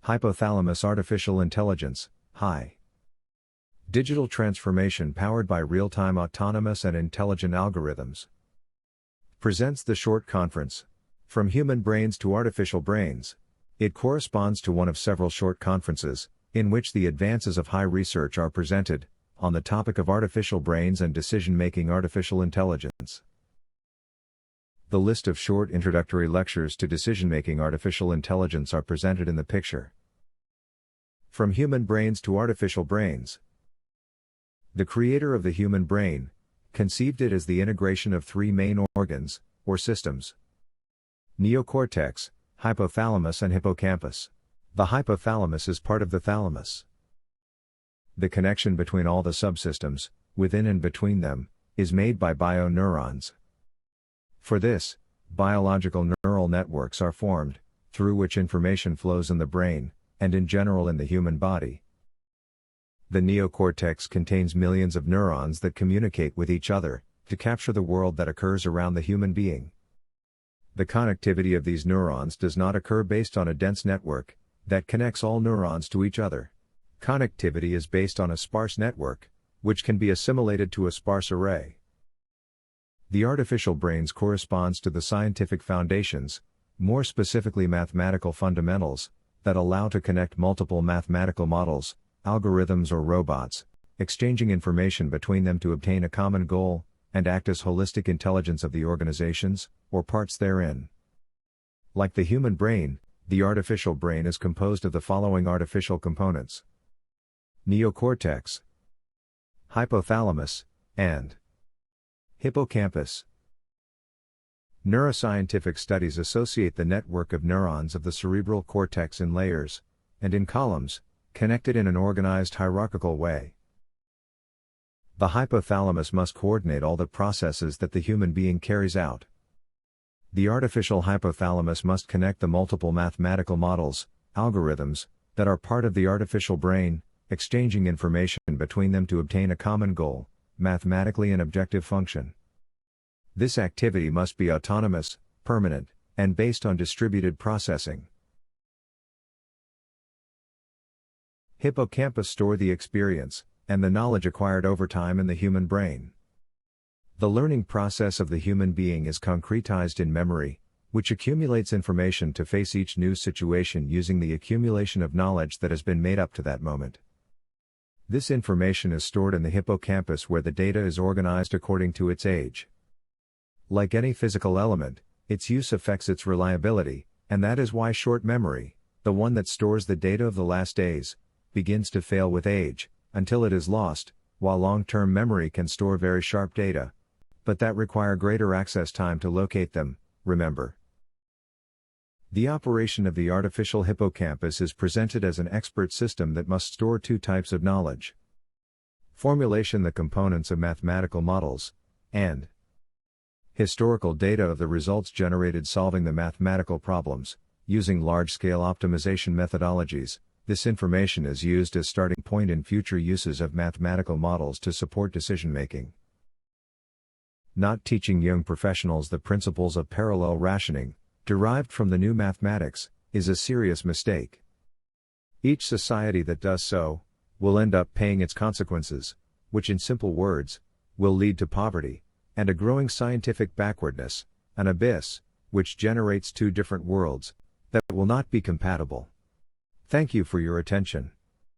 Hypothalamus artificial intelligence, HI. Digital transformation powered by real-time autonomous and intelligent algorithms. Presents the short conference, From Human Brains to Artificial Brains. It corresponds to one of several short conferences, in which the advances of HI research are presented, on the topic of artificial brains and decision-making artificial intelligence. The list of short introductory lectures to decision-making artificial intelligence are presented in the picture. From Human Brains to Artificial Brains. The creator of the human brain conceived it as the integration of three main organs, or systems: neocortex, hypothalamus and hippocampus. The hypothalamus is part of the thalamus. The connection between all the subsystems, within and between them, is made by bioneurons. For this, biological neural networks are formed, through which information flows in the brain, and in general in the human body. The neocortex contains millions of neurons that communicate with each other, to capture the world that occurs around the human being. The connectivity of these neurons does not occur based on a dense network, that connects all neurons to each other. Connectivity is based on a sparse network, which can be assimilated to a sparse array. The artificial brains corresponds to the scientific foundations, more specifically mathematical fundamentals, that allow to connect multiple mathematical models, algorithms or robots, exchanging information between them to obtain a common goal, and act as holistic intelligence of the organizations, or parts therein. Like the human brain, the artificial brain is composed of the following artificial components: neocortex, hypothalamus, and hippocampus. Neuroscientific studies associate the network of neurons of the cerebral cortex in layers, and in columns, connected in an organized hierarchical way. The hypothalamus must coordinate all the processes that the human being carries out. The artificial hypothalamus must connect the multiple mathematical models, algorithms, that are part of the artificial brain, exchanging information between them to obtain a common goal, mathematically an objective function. This activity must be autonomous, permanent, and based on distributed processing. Hippocampus store the experience, and the knowledge acquired over time in the human brain. The learning process of the human being is concretized in memory, which accumulates information to face each new situation using the accumulation of knowledge that has been made up to that moment. This information is stored in the hippocampus, where the data is organized according to its age. Like any physical element, its use affects its reliability, and that is why short memory, the one that stores the data of the last days, begins to fail with age, until it is lost, while long-term memory can store very sharp data, but that require greater access time to locate them, remember. The operation of the artificial hippocampus is presented as an expert system that must store two types of knowledge: formulation, the components of mathematical models, and historical data of the results generated solving the mathematical problems, using large-scale optimization methodologies. This information is used as starting point in future uses of mathematical models to support decision-making. Not teaching young professionals the principles of parallel rationing, derived from the new mathematics, is a serious mistake. Each society that does so, will end up paying its consequences, which in simple words, will lead to poverty, and a growing scientific backwardness, an abyss, which generates two different worlds, that will not be compatible. Thank you for your attention.